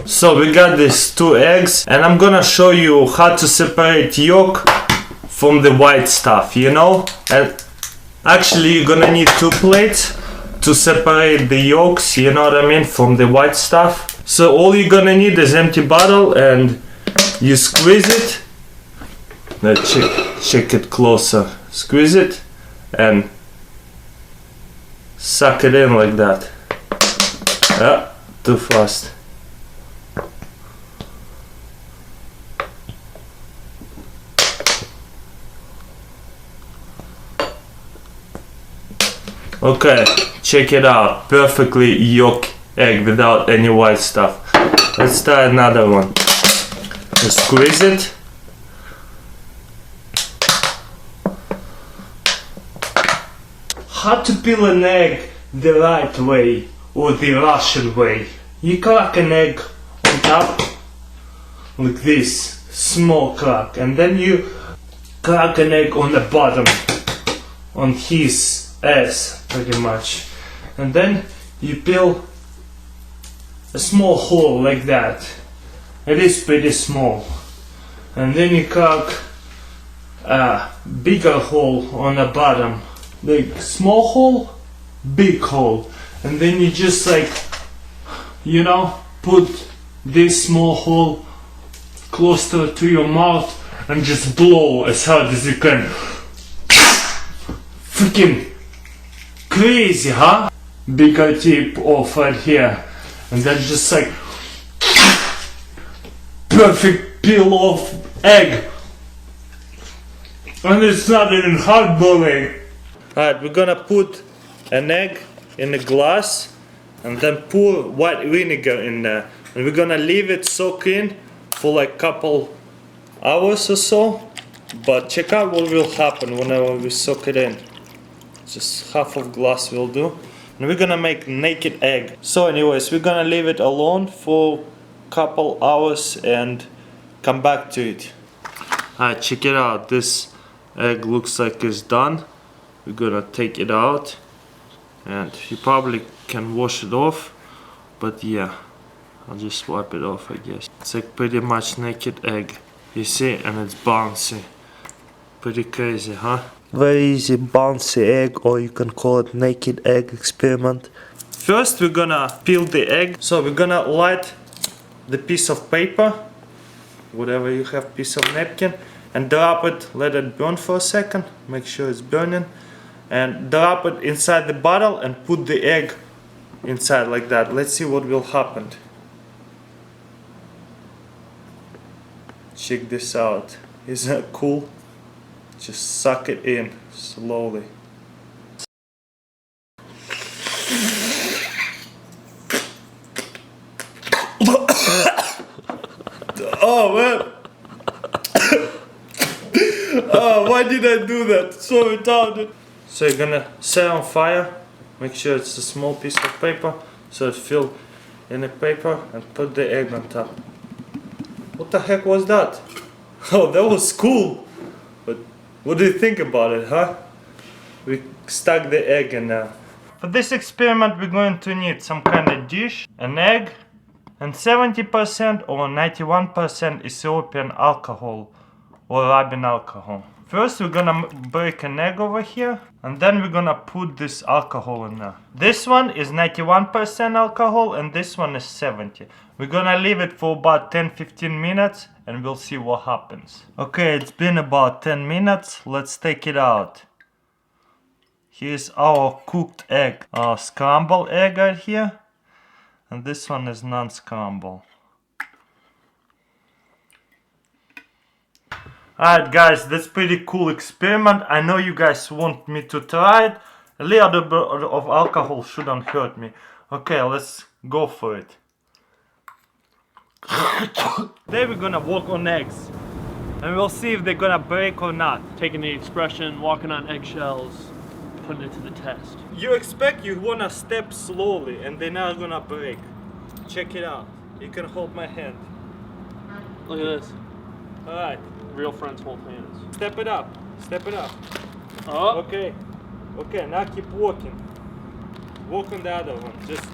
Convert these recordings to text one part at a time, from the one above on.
So we got these 2 eggs, and I'm gonna show you how to separate yolk from the white stuff, you know? And actually you're gonna need 2 plates to separate the yolks, you know what I mean, from the white stuff. So all you're gonna need is empty bottle, and you squeeze it. Let's check it closer. Squeeze it and suck it in like that. Ah, too fast. Okay, check it out. Perfectly yolk egg without any white stuff. Let's try another one. Just squeeze it. How to peel an egg the right way or the Russian way? You crack an egg on top like this, small crack, and then you crack an egg on the bottom, on his ass pretty much, and then you peel a small hole like that. It is pretty small, and then you crack a bigger hole on the bottom, like small hole, big hole, and then you just like, you know, put this small hole closer to your mouth and just blow as hard as you can. Freaking crazy, huh? Bigger tip off right here, and then just like perfect peel off egg, and it's not even hard boiling. Alright, we're gonna put an egg in a glass and then pour white vinegar in there, and we're gonna leave it soak in for like couple hours or so. But check out what will happen whenever we soak it in. Just half of glass will do, and we're gonna make naked egg. So anyways, we're gonna leave it alone for couple hours and come back to it. Alright, check it out. This egg looks like it's done. We're gonna take it out, and you probably can wash it off, but yeah, I'll just wipe it off, I guess. It's like pretty much naked egg, you see, and it's bouncy. Pretty crazy, huh? Very easy bouncy egg, or you can call it naked egg experiment. First we're gonna peel the egg. So we're gonna light the piece of paper, whatever you have, piece of napkin, and drop it, let it burn for a second, make sure it's burning, and drop it inside the bottle and put the egg inside like that. Let's see what will happen. Check this out. Isn't that cool? Just suck it in slowly. Oh man! Oh, why did I do that? So retarded. So you're gonna set on fire. Make sure it's a small piece of paper, so it fill in the paper, and put the egg on top. What the heck was that? Oh, that was cool. But what do you think about it, huh? We stuck the egg in there. For this experiment we're going to need some kind of dish, an egg, and 70% or 91% Ethiopian alcohol or rubbing alcohol. First we're gonna break an egg over here, and then we're gonna put this alcohol in there. This one is 91% alcohol and this one is 70. We're gonna leave it for about 10-15 minutes and we'll see what happens. Okay, it's been about 10 minutes. Let's take it out. Here's our cooked egg. Our scrambled egg right here. And this one is non-scrambled. Alright guys, that's pretty cool experiment. I know you guys want me to try it. A little bit of alcohol shouldn't hurt me. Okay, let's go for it. Today we're gonna walk on eggs. And we'll see if they're gonna break or not. Taking the expression, walking on eggshells, putting it to the test. You expect you wanna step slowly and they're not gonna break. Check it out. You can hold my hand. Look at this. Alright. Real friends hold hands. Step it up. Step it up. Oh. Okay. Okay, now keep walking. Walk on the other one. Just.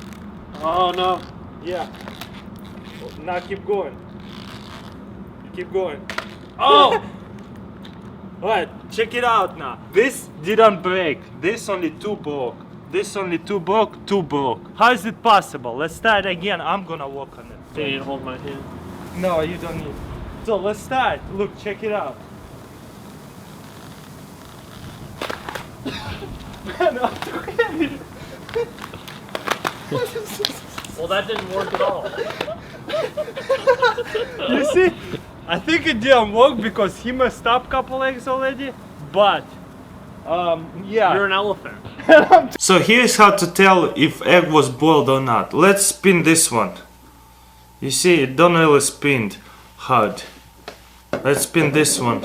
Oh no. Yeah. Now keep going. Keep going. Oh! Alright, check it out now. This didn't break. This only two broke. This only two broke, two broke. How is it possible? Let's start again. I'm gonna work on it. Do you need to hold my hand? No, you don't need. So let's start. Look, check it out. No, too heavy. Well, that didn't work at all. You see? I think it didn't work because he messed up couple eggs already. But, yeah. You're an elephant. So here's how to tell if egg was boiled or not. Let's spin this one. You see, it don't really spin hard. Let's spin this one.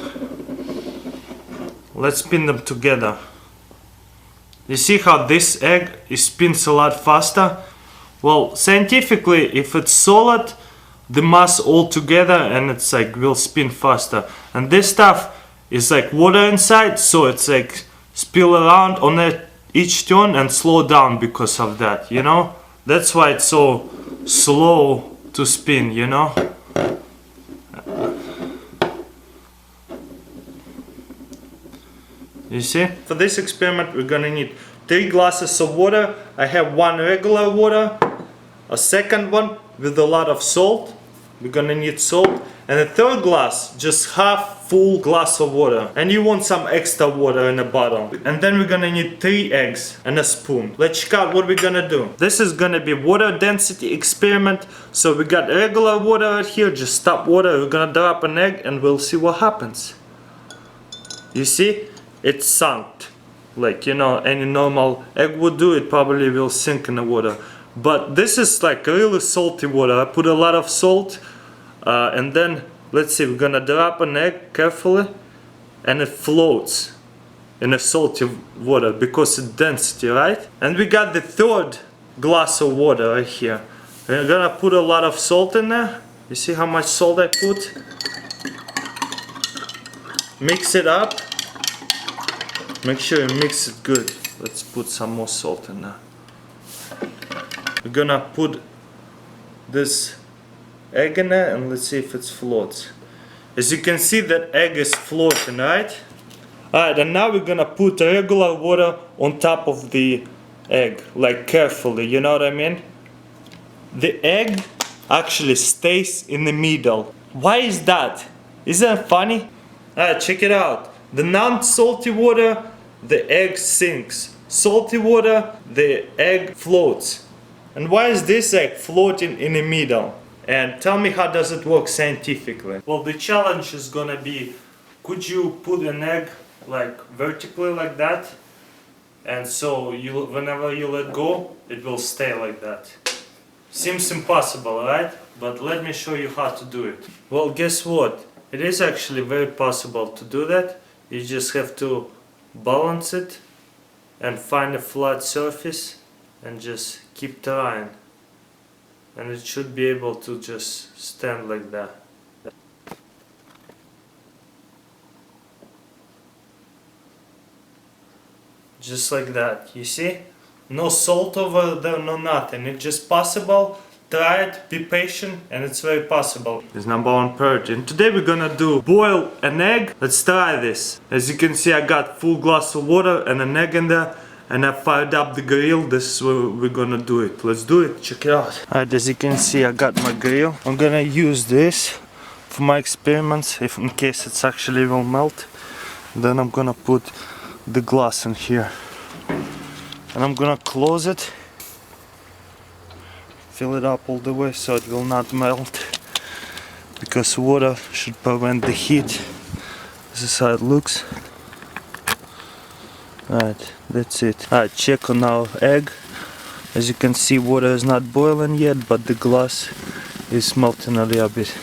Let's spin them together. You see how this egg spins a lot faster? Well, scientifically, if it's solid, the mass all together and it's like will spin faster. And this stuff is like water inside, so it's like spill around on it each turn and slow down because of that, you know? That's why it's so slow to spin, you know? You see? For this experiment we're gonna need 3 glasses of water. I have 1 regular water, a second one with a lot of salt. We're gonna need salt. And a third glass, just half full glass of water. And you want some extra water in a bottle. And then we're gonna need 3 eggs and a spoon. Let's check out what we're gonna do. This is gonna be water density experiment. So we got regular water right here, just tap water. We're gonna drop an egg and we'll see what happens. You see? It's sunk. Like, you know, any normal egg would do, it probably will sink in the water. But this is like really salty water. I put a lot of salt. And then, let's see, we're gonna drop an egg carefully. And it floats in a salty water because it's density, right? And we got the third glass of water right here. We're gonna put a lot of salt in there. You see how much salt I put? Mix it up. Make sure you mix it good. Let's put some more salt in there. We're gonna put this egg in there and let's see if it floats. As you can see, that egg is floating, right? Alright, and now we're gonna put regular water on top of the egg, like carefully, you know what I mean? The egg actually stays in the middle. Why is that? Isn't that funny? Alright, check it out. The non-salty water, the egg sinks. Salty water, the egg floats. And why is this egg floating in the middle? And tell me, how does it work scientifically? Well, the challenge is gonna be, could you put an egg like vertically like that? And so you, whenever you let go, it will stay like that. Seems impossible, right? But let me show you how to do it. Well, guess what? It is actually very possible to do that. You just have to balance it and find a flat surface and just keep trying. And it should be able to just stand like that. Just like that, you see? No salt over there, no nothing. It's just possible. Try it, be patient, and it's very possible. It's number 1 priority. And today we're gonna do boil an egg. Let's try this. As you can see, I got full glass of water and an egg in there. And I fired up the grill. This is where we're gonna do it. Let's do it, check it out. Alright, as you can see, I got my grill. I'm gonna use this for my experiments, if in case it's actually will melt. Then I'm gonna put the glass in here. And I'm gonna close it. Fill it up all the way so it will not melt. Because water should prevent the heat. This is how it looks. Alright, that's it. Alright, check on our egg. As you can see, water is not boiling yet, but the glass is melting a little bit.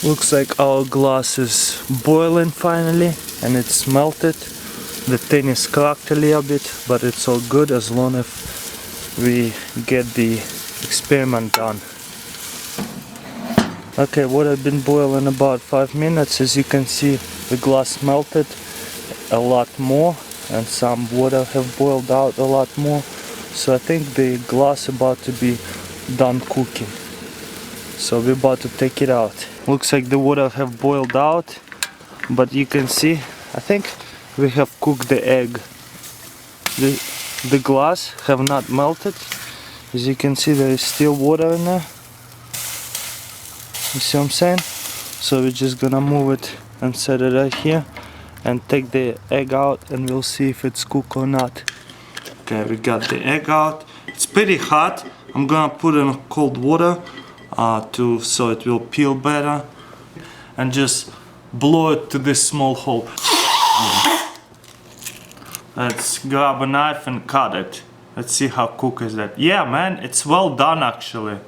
Looks like our glass is boiling finally, and it's melted. The thing is cracked a little bit, but it's all good as long as we get the experiment done. Okay, water been boiling about 5 minutes. As you can see, the glass melted a lot more and some water have boiled out a lot more. So I think the glass about to be done cooking. So we're about to take it out. Looks like the water have boiled out, but you can see, I think we have cooked the egg. The glass have not melted. As you can see, there is still water in there. You see what I'm saying? So we're just gonna move it and set it right here and take the egg out, and we'll see if it's cooked or not. Okay, we got the egg out. It's pretty hot. I'm gonna put it in cold water so it will peel better, and just blow it to this small hole. Let's grab a knife and cut it. Let's see how cooked is that. Yeah, man, it's well done actually.